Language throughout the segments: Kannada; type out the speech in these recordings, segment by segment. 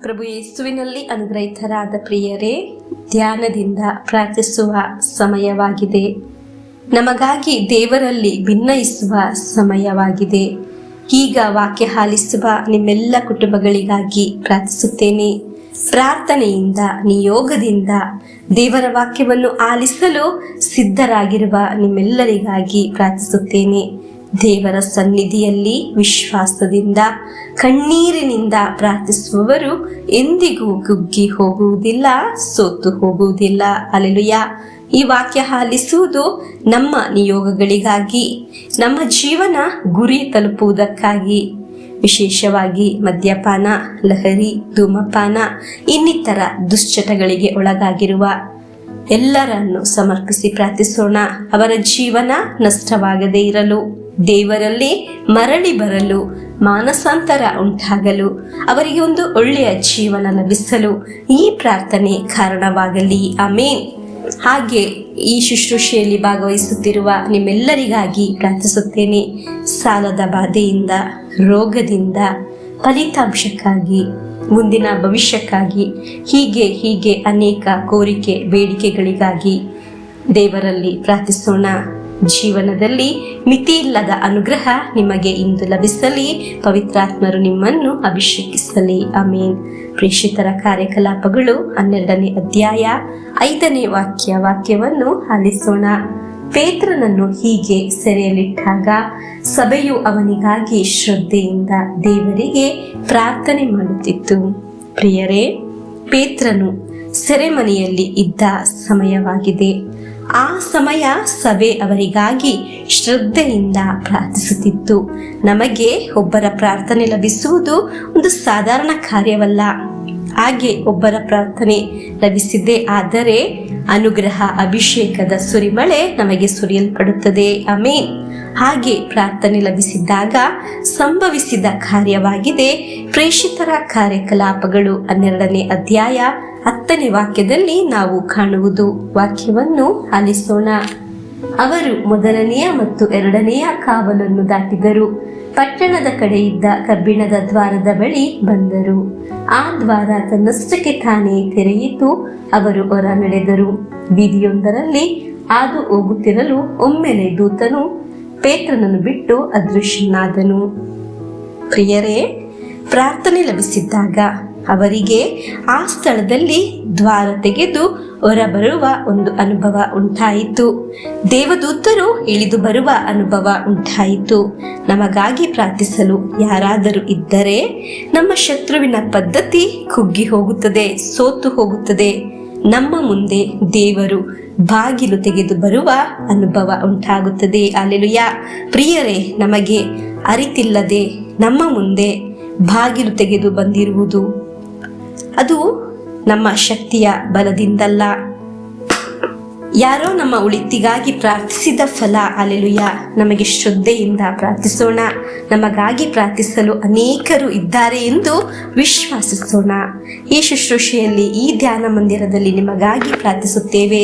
ಪ್ರಭು ಯೇಸುವಿನಲ್ಲಿ ಅನುಗ್ರಹಿತರಾದ ಪ್ರಿಯರೇ, ಧ್ಯಾನದಿಂದ ಪ್ರಾರ್ಥಿಸುವ ಸಮಯವಾಗಿದೆ. ನಮಗಾಗಿ ದೇವರಲ್ಲಿ ಭಿನ್ನಯಿಸುವ ಸಮಯವಾಗಿದೆ. ಈಗ ವಾಕ್ಯ ಆಲಿಸುವ ನಿಮ್ಮೆಲ್ಲ ಕುಟುಂಬಗಳಿಗಾಗಿ ಪ್ರಾರ್ಥಿಸುತ್ತೇನೆ. ಪ್ರಾರ್ಥನೆಯಿಂದ, ನಿಯೋಗದಿಂದ ದೇವರ ವಾಕ್ಯವನ್ನು ಆಲಿಸಲು ಸಿದ್ಧರಾಗಿರುವ ನಿಮ್ಮೆಲ್ಲರಿಗಾಗಿ ಪ್ರಾರ್ಥಿಸುತ್ತೇನೆ. ದೇವರ ಸನ್ನಿಧಿಯಲ್ಲಿ ವಿಶ್ವಾಸದಿಂದ, ಕಣ್ಣೀರಿನಿಂದ ಪ್ರಾರ್ಥಿಸುವವರು ಎಂದಿಗೂ ಕುಗ್ಗಿ ಹೋಗುವುದಿಲ್ಲ, ಸೋತು ಹೋಗುವುದಿಲ್ಲ. ಹಲ್ಲೆಲೂಯಾ. ಈ ವಾಕ್ಯ ಆಲಿಸುವುದು ನಮ್ಮ ನಿಯೋಗಗಳಿಗಾಗಿ, ನಮ್ಮ ಜೀವನ ಗುರಿ ತಲುಪುವುದಕ್ಕಾಗಿ. ವಿಶೇಷವಾಗಿ ಮದ್ಯಪಾನ, ಲಹರಿ, ಧೂಮಪಾನ ಇನ್ನಿತರ ದುಶ್ಚಟಗಳಿಗೆ ಒಳಗಾಗಿರುವ ಎಲ್ಲರನ್ನು ಸಮರ್ಪಿಸಿ ಪ್ರಾರ್ಥಿಸೋಣ. ಅವರ ಜೀವನ ನಷ್ಟವಾಗದೇ ಇರಲು, ದೇವರಲ್ಲಿ ಮರಳಿ ಬರಲು, ಮಾನಸಾಂತರ ಉಂಟಾಗಲು, ಅವರಿಗೆ ಒಂದು ಒಳ್ಳೆಯ ಜೀವನ ಲಭಿಸಲು ಈ ಪ್ರಾರ್ಥನೆ ಕಾರಣವಾಗಲಿ. ಆಮೇನ್. ಹಾಗೆ ಈ ಶುಶ್ರೂಷೆಯಲ್ಲಿ ಭಾಗವಹಿಸುತ್ತಿರುವ ನಿಮ್ಮೆಲ್ಲರಿಗಾಗಿ ಪ್ರಾರ್ಥಿಸುತ್ತೇನೆ. ಸಾಲದ ಬಾಧೆಯಿಂದ, ರೋಗದಿಂದ, ಫಲಿತಾಂಶಕ್ಕಾಗಿ, ಮುಂದಿನ ಭವಿಷ್ಯಕ್ಕಾಗಿ, ಹೀಗೆ ಅನೇಕ ಕೋರಿಕೆ ಬೇಡಿಕೆಗಳಿಗಾಗಿ ದೇವರಲ್ಲಿ ಪ್ರಾರ್ಥಿಸೋಣ. ಜೀವನದಲ್ಲಿ ಮಿತಿಯಿಲ್ಲದ ಅನುಗ್ರಹ ನಿಮಗೆ ಇಂದು ಲಭಿಸಲಿ. ಪವಿತ್ರಾತ್ಮರು ನಿಮ್ಮನ್ನು ಅಭಿಷೇಕಿಸಲಿ. ಆಮೇನ್. ಪ್ರೇಷಿತರ ಕಾರ್ಯಕಲಾಪಗಳು 12ನೇ ಅಧ್ಯಾಯ 5ನೇ ವಾಕ್ಯವನ್ನು ಆಲಿಸೋಣ. ಪೇತ್ರನನ್ನು ಹೀಗೆ ಸೆರೆಯಲ್ಲಿಟ್ಟಾಗ ಸಭೆಯು ಅವನಿಗಾಗಿ ಶ್ರದ್ಧೆಯಿಂದ ದೇವರಿಗೆ ಪ್ರಾರ್ಥನೆ ಮಾಡುತ್ತಿತ್ತು. ಪ್ರಿಯರೇ, ಪೇತ್ರನು ಸೆರೆಮನೆಯಲ್ಲಿ ಇದ್ದ ಸಮಯವಾಗಿದೆ. ಆ ಸಮಯ ಸಭೆ ಅವರಿಗಾಗಿ ಶ್ರದ್ಧೆಯಿಂದ ಪ್ರಾರ್ಥಿಸುತ್ತಿತ್ತು. ನಮಗೆ ಒಬ್ಬರ ಪ್ರಾರ್ಥನೆ ಲಭಿಸುವುದು ಒಂದು ಸಾಧಾರಣ ಕಾರ್ಯವಲ್ಲ. ಹಾಗೆ ಒಬ್ಬರ ಪ್ರಾರ್ಥನೆ ಲಭಿಸಿದ್ದೇ ಆದರೆ ಅನುಗ್ರಹ, ಅಭಿಷೇಕದ ಸುರಿಮಳೆ ನಮಗೆ ಸುರಿಯಲ್ಪಡುತ್ತದೆ. ಆಮೇನ್. ಹಾಗೆ ಪ್ರಾರ್ಥನೆ ಲಭಿಸಿದ್ದಾಗ ಸಂಭವಿಸಿದ ಕಾರ್ಯವಾಗಿದೆ ಪ್ರೇಷಿತರ ಕಾರ್ಯಕಲಾಪಗಳು 12ನೇ ಅಧ್ಯಾಯ 10ನೇ ವಾಕ್ಯದಲ್ಲಿ ನಾವು ಕಾಣುವುದು. ವಾಕ್ಯವನ್ನು ಆಲಿಸೋಣ. ಅವರು 1ನೆಯ ಮತ್ತು 2ನೆಯ ಕಾವಲನ್ನು ದಾಟಿದರು. ಪಟ್ಟಣದ ಕಡೆ ಇದ್ದ ಕಬ್ಬಿಣದ ದ್ವಾರದ ಬಳಿ ಬಂದರು. ಆ ದ್ವಾರ ತನ್ನಷ್ಟಕ್ಕೆ ತಾನೇ ತೆರೆಯಿತು. ಅವರು ಹೊರ ನಡೆದರು. ಬೀದಿಯೊಂದರಲ್ಲಿ ಹಾದು ಹೋಗುತ್ತಿರಲು ಒಮ್ಮೆಲೆ ದೂತನು ಪೇತ್ರನನ್ನು ಬಿಟ್ಟು ಅದೃಶ್ಯನಾದನು. ಪ್ರಿಯರೇ, ಪ್ರಾರ್ಥನೆ ಲಭಿಸಿದ್ದಾಗ ಅವರಿಗೆ ಆ ಸ್ಥಳದಲ್ಲಿ ದ್ವಾರ ತೆಗೆದು ಹೊರಬರುವ ಒಂದು ಅನುಭವ ಉಂಟಾಯಿತು. ದೇವದೂತರು ಇಳಿದು ಬರುವ ಅನುಭವ ಉಂಟಾಯಿತು. ನಮಗಾಗಿ ಪ್ರಾರ್ಥಿಸಲು ಯಾರಾದರೂ ಇದ್ದರೆ ನಮ್ಮ ಶತ್ರುವಿನ ಪದ್ಧತಿ ಕುಗ್ಗಿ ಹೋಗುತ್ತದೆ, ಸೋತು ಹೋಗುತ್ತದೆ. ನಮ್ಮ ಮುಂದೆ ದೇವರು ಬಾಗಿಲು ತೆಗೆದು ಬರುವ ಅನುಭವ ಉಂಟಾಗುತ್ತದೆ. ಹಲ್ಲೆಲೂಯಾ. ಪ್ರಿಯರೇ, ನಮಗೆ ಅರಿತಿಲ್ಲದೆ ನಮ್ಮ ಮುಂದೆ ಬಾಗಿಲು ತೆಗೆದು ಬಂದಿರುವುದು ಅದು ನಮ್ಮ ಶಕ್ತಿಯ ಬಲದಿಂದಲ್ಲ, ಯಾರೋ ನಮ್ಮ ಉಳಿತಿಗಾಗಿ ಪ್ರಾರ್ಥಿಸಿದ ಫಲ. ಹಲ್ಲೆಲೂಯಾ. ನಮಗೆ ಶ್ರದ್ಧೆಯಿಂದ ಪ್ರಾರ್ಥಿಸೋಣ. ನಮಗಾಗಿ ಪ್ರಾರ್ಥಿಸಲು ಅನೇಕರು ಇದ್ದಾರೆ ಎಂದು ವಿಶ್ವಾಸಿಸೋಣ. ಈ ಶುಶ್ರೂಷೆಯಲ್ಲಿ, ಈ ಧ್ಯಾನ ಮಂದಿರದಲ್ಲಿ ನಿಮಗಾಗಿ ಪ್ರಾರ್ಥಿಸುತ್ತೇವೆ.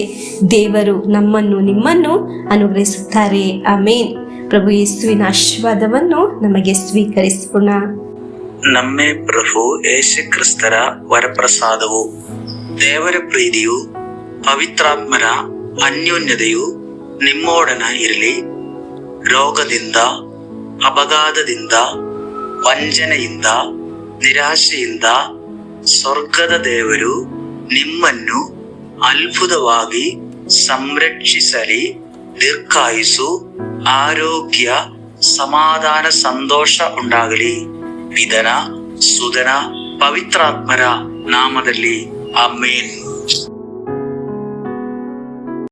ದೇವರು ನಮ್ಮನ್ನು, ನಿಮ್ಮನ್ನು ಅನುಗ್ರಹಿಸುತ್ತಾರೆ. ಆಮೇನ್. ಪ್ರಭು ಯೇಸುವಿನ ಆಶೀರ್ವಾದವನ್ನು ನಮಗೆ ಸ್ವೀಕರಿಸೋಣ. ನಮ್ಮೇ ಪ್ರಭು ಯೇಸು ಕ್ರಿಸ್ತರ ವರಪ್ರಸಾದವು, ದೇವರ ಪ್ರೀತಿಯು, ಪವಿತ್ರಾತ್ಮರ ಅನ್ಯೋನ್ಯತೆಯು ನಿಮ್ಮೊಡನ ಇರಲಿ. ರೋಗದಿಂದ, ಅಪಘಾತದಿಂದ, ವಂಚನೆಯಿಂದ, ನಿರಾಶೆಯಿಂದ ಸ್ವರ್ಗದ ದೇವರು ನಿಮ್ಮನ್ನು ಅದ್ಭುತವಾಗಿ ಸಂರಕ್ಷಿಸಲಿ. ದೀರ್ಘಾಯುಸ್ಸು, ಆರೋಗ್ಯ, ಸಮಾಧಾನ, ಸಂತೋಷ ಉಂಟಾಗಲಿ. ಪಿತನ, ಸುತನ, ಪವಿತ್ರಾತ್ಮರ ನಾಮದಲ್ಲಿ ಆಮೇನ್.